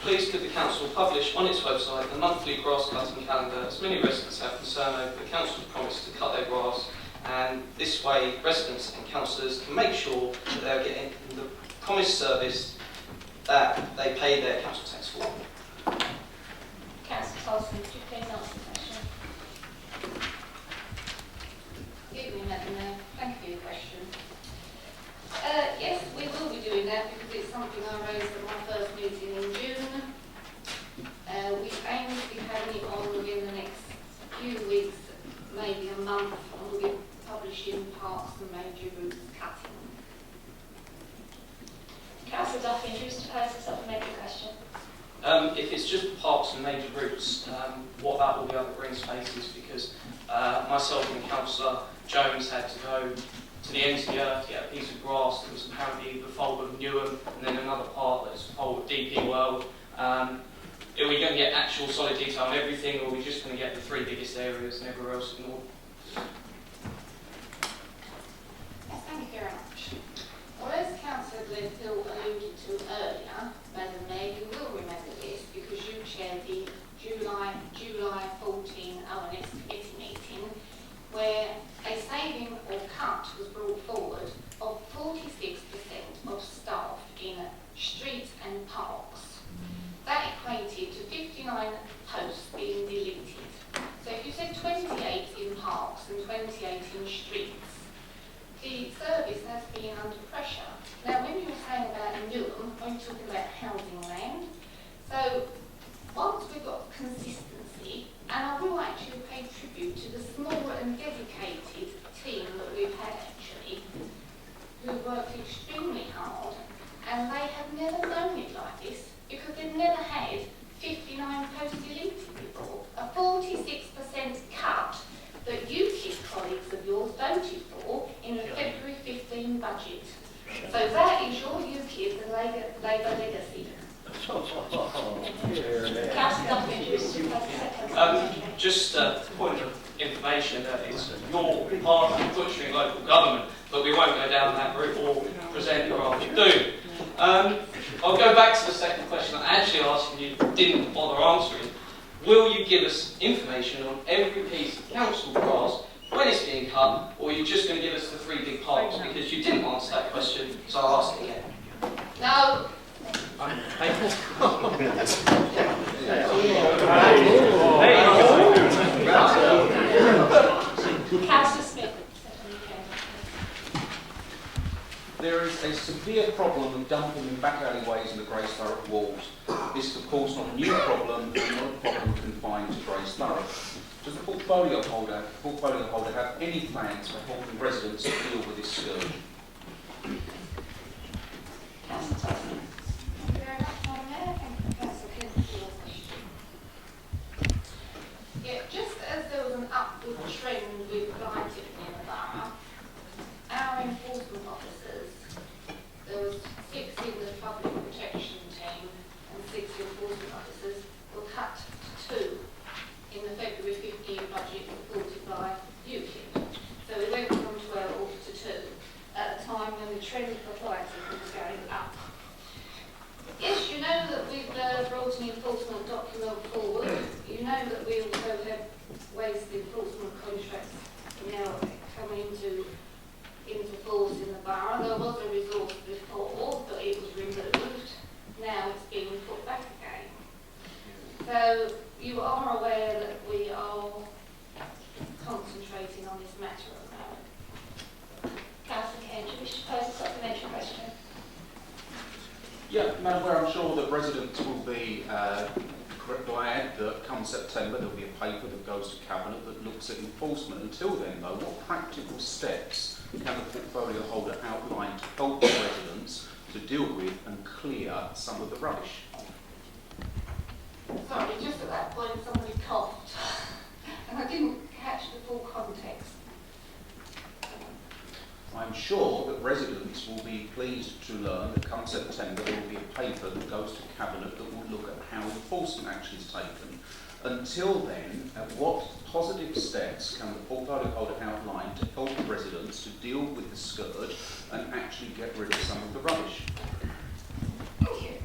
please could the council publish on its website the monthly grass cutting calendar, as many residents have concern over the council's promise to cut their grass, and this way residents and councillors can make sure that they're getting the promised service that they pay their council tax for. Councillor Tolson, could you please answer the question? Evening, Madam Mayor. Thank you for your question. Yes, we will be doing that because it's something I raised at my first meeting in June. We aim to be having it on within the next few weeks, maybe a month, and we'll be publishing parks and major routes cutting. Councillor Duffy, do you wish to pose a supplementary question? If it's just parks and major routes, what that will be are the green spaces, because myself and Councillor Jones had to go to the ends of the earth to get a piece of grass that was apparently the fault of Newham, and then another part that's the fault of DP World. Are we going to get actual solid detail on everything, or are we just going to get the 3 biggest areas and everywhere else ignored? Yes, thank you very much. Well, as Councillor Glenhill alluded to earlier, Madam Mayor, you will remember this because you chaired the July 14 ONS committee meeting, where a saving or cut was brought forward of 46% of staff in streets and parks. That equated to 59 posts being deleted. So if you said 28 in parks and 28 in streets, the service has been under pressure. Now, when you were saying about Newham, when you're talking about housing land, so once we've got consistency, and I will actually pay tribute to the small and dedicated team that we've had actually, who worked extremely hard, and they have never known it like this because they've never had 59 posts deleted before. A 46% cut that UKIP colleagues of yours voted for in the February 15 budget. So that is your UKIP and Labour legacy. Councillor Duffy, do you wish to pose a second? Just a point of information that it's your part of butchering local government, but we won't go down that route or present your argument. I'll go back to the second question I actually asked and you didn't bother answering. Will you give us information on every piece of council grass when it's being cut, or are you just going to give us the 3 big parks? Because you didn't answer that question, so I'll ask it again. No. Councillor Smith. There is a severe problem of dumping in back alleyways in the Grace Thurrock walls. This is of course not a new problem, and not a problem confined to Grace Thurrock. Does the portfolio holder have any plans for helping residents deal with this scourge? Councillor Tolson. Thank you very much, Madam Mayor. Thank you, Councillor Kent, for your question. Yeah, just as there was an upward trend with blighting in the borough, our enforcement officers, there was 6 in the public protection team and 6 enforcement officers, were cut to 2 in the February 15 budget reported by UKIP. So we went from 12 to 2 at a time when the trend for blighting was going up. Yes, you know that we've brought an enforcement document forward. You know that we also have waste enforcement contracts now coming into force in the borough. There was a resource before, but it was removed. Now it's being put back again. So you are aware that we are concentrating on this matter at the moment. Councillor Kent, do you wish to pose a supplementary question? Yeah, Madam Mayor, I'm sure that residents will be glad that come September there'll be a paper that goes to Cabinet that looks at enforcement. Until then, though, what practical steps can the portfolio holder outline to help the residents to deal with and clear some of the rubbish? Sorry, just at that point somebody coughed and I didn't catch the full context. I'm sure that residents will be pleased to learn that come September there will be a paper that goes to Cabinet that will look at how enforcement action is taken. Until then, what positive steps can the portfolio holder outline to help residents to deal with the scourge and actually get rid of some of the rubbish? Thank you.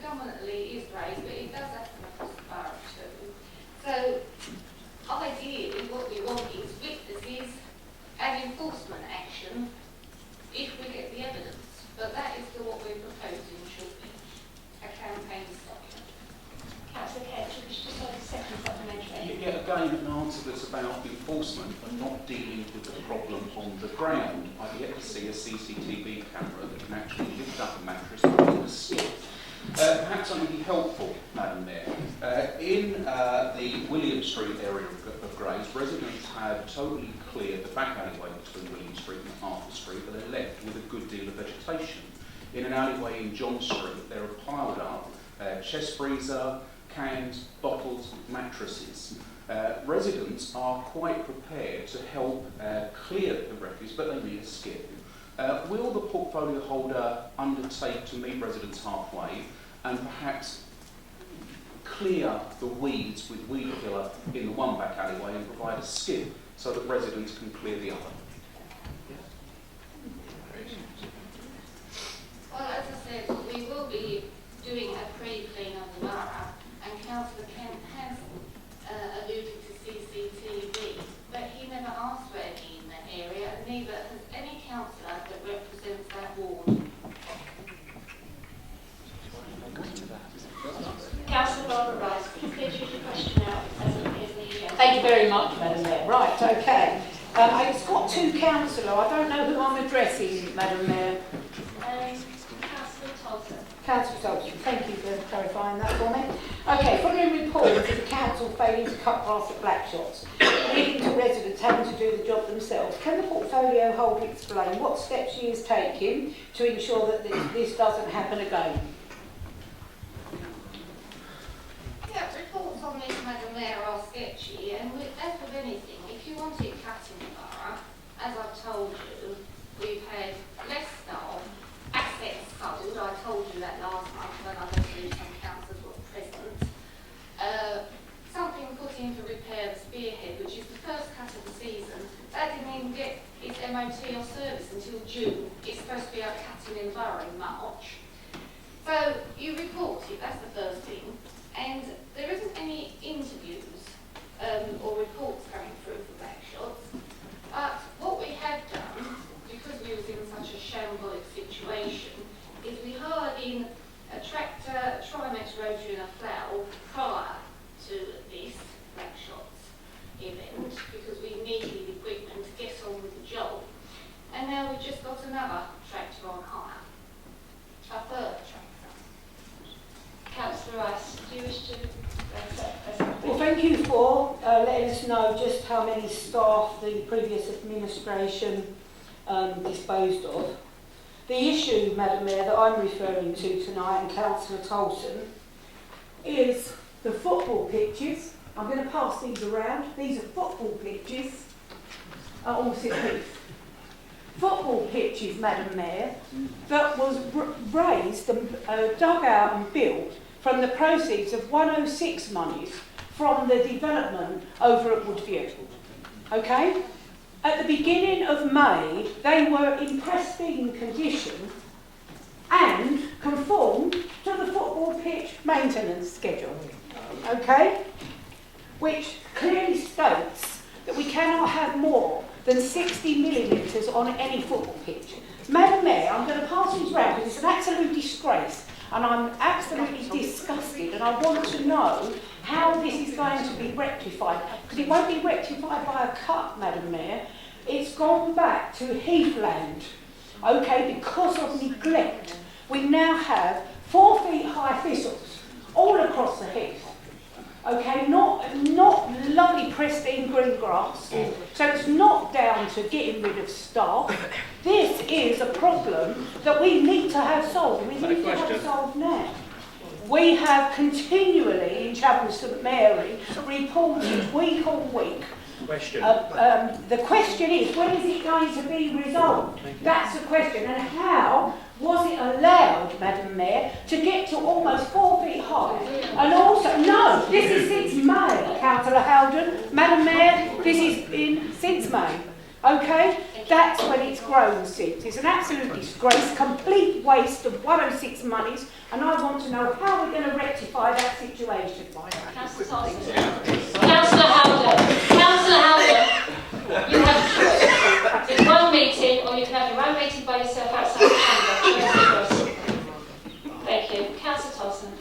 predominantly is raised, but it does happen across the borough too. So ideally what we want is witnesses and enforcement action if we get the evidence. But that is what we're proposing should be a campaign document. Councillor Kerr, do you wish to pose a second supplementary? Yeah, again, an answer that's about enforcement and not dealing with the problem on the ground. I've yet to see a CCTV camera that can actually lift up a mattress and put a skip. Perhaps something be helpful, Madam Mayor. In the William Street area of Grays, residents have totally cleared the back alleyway between William Street and Arthur Street, but they're left with a good deal of vegetation. In an alleyway in John Street, there are piled up chest freezer, cans, bottles, mattresses. Residents are quite prepared to help clear the refuse, but they need a skip. Will the portfolio holder undertake to meet residents halfway and perhaps clear the weeds with weed killer in the one back alleyway and provide a skip so that residents can clear the other? Well, as I said, we will be doing a pre-clean of the borough, and Councillor Kent has alluded to CCTV, but he never asked for any in the area, and neither has any councillor that represents that ward. Councillor Rice, please choose your question now as it appears in the agenda. Thank you very much, Madam Mayor. Right, okay. It's got two councillor. I don't know who I'm addressing, Madam Mayor. Councillor Tolson. Councillor Tolson, thank you for clarifying that for me. Okay, following reports of the council failing to cut grass at Blackshots, leading to residents having to do the job themselves, can the portfolio holder explain what steps she is taking to ensure that this doesn't happen again? Yeah, reports on this, Madam Mayor, are sketchy, and as with anything, if you want it cut in the borough, as I've told you, we've had less staff, assets sold. I told you that last month when I went through some councillors were present. Something put in to repair the spearhead, which is the first cut of the season. That didn't even get its MOT or service until June. It's supposed to be out cutting in the borough in March. So you report it, that's the first thing. And there isn't any interviews or reports coming through for Blackshots. But what we have done, because we was in such a shambolic situation, is we hired in a tractor, a Trimax rotary and a plough prior to this Blackshots event, because we needed equipment to get on with the job. And now we've just got another tractor on hire, a third tractor. Councillor Rice, do you wish to Well, thank you for letting us know just how many staff the previous administration disposed of. The issue, Madam Mayor, that I'm referring to tonight, and Councillor Tolson, is the football pitches. I'm going to pass these around. These are football pitches at Orset Heath. Football pitches, Madam Mayor, that was raised and dug out and built from the proceeds of 106 monies from the development over at Woodview. Okay? At the beginning of May, they were in pristine condition and conformed to the football pitch maintenance schedule. Okay? Which clearly states that we cannot have more than 60 millimetres on any football pitch. Madam Mayor, I'm going to pass these round because it's an absolute disgrace and I'm absolutely disgusted and I want to know how this is going to be rectified, because it won't be rectified by a cut, Madam Mayor. It's gone back to heathland, okay, because of neglect. We now have 4 feet high thistles all across the heath. Okay, not lovely pristine green grass, so it's not down to getting rid of staff. This is a problem that we need to have solved. We need to have solved now. We have continually in Chapel St Mary reported week on week. Question. The question is, when is it going to be resolved? That's the question. And how was it allowed, Madam Mayor, to get to almost 4 feet high? And also, no, this is since May, Councillor Howden. Madam Mayor, this has been since May. Okay? That's when it's grown 6. It's an absolute disgrace, complete waste of 106 monies, and I want to know how we're going to rectify that situation. Councillor Thompson. Councillor Howden, you have a choice. It's one meeting, or you can have your own meeting by yourself outside the chamber. Thank you. Councillor Thompson.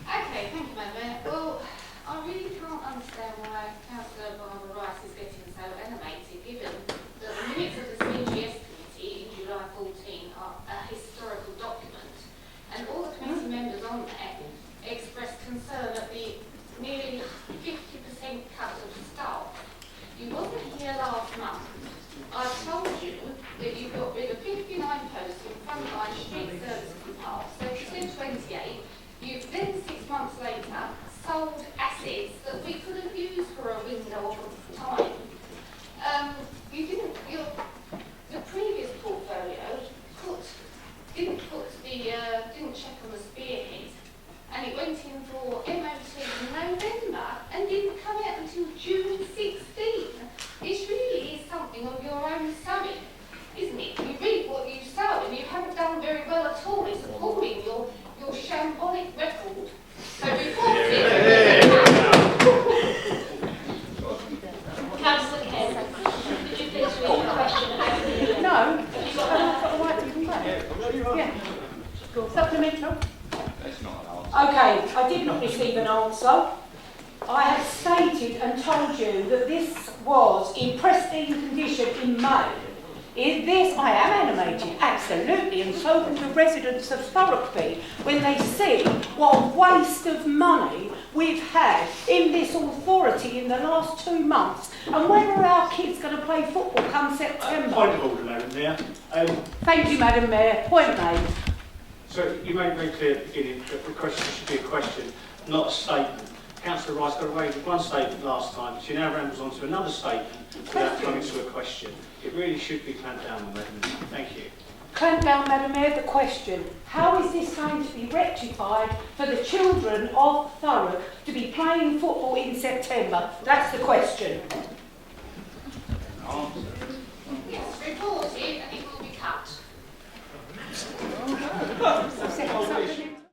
Okay, thank you, Madam Mayor. Well, I really can't understand why Councillor Barbara Rice is getting so animated, given that the minutes of the CGS committee in July 14 are a historical document, and all the committee members on there expressed concern at the nearly 50% cut of staff. You wasn't here last month. I told you that you got rid of 59 posts in frontline street services and parks, so you said 28. You've then 6 months later sold assets that we could have used for a window of time. You didn't, the previous portfolio didn't check on the spearhead, and it went in for MOT in November and didn't come out until June 16. This really is something of your own sowing, isn't it? You reap what you sow, and you haven't done very well at all. It's appalling, your shambolic record. So report it. Councillor Kent, could you please read the question out? No, I've got the right to come back. Yeah. Supplemental? That's not an answer. Okay, I did not receive an answer. I have stated and told you that this was in pristine condition in May. In this, I am animated, absolutely, and so can the residents of Thurrock when they see what a waste of money we've had in this authority in the last 2 months. And when are our kids going to play football come September? Point of order, Madam Mayor. Thank you, Madam Mayor. Point made. So you made very clear at the beginning that the question should be a question, not a statement. Councillor Rice got away with one statement last time, but she now rambles on to another statement without coming to a question. It really should be clamped down on, Madam Mayor. Thank you. Clamp down, Madam Mayor, the question. How is this going to be rectified for the children of Thurrock to be playing football in September? That's the question. Yes, report it, and it will be cut.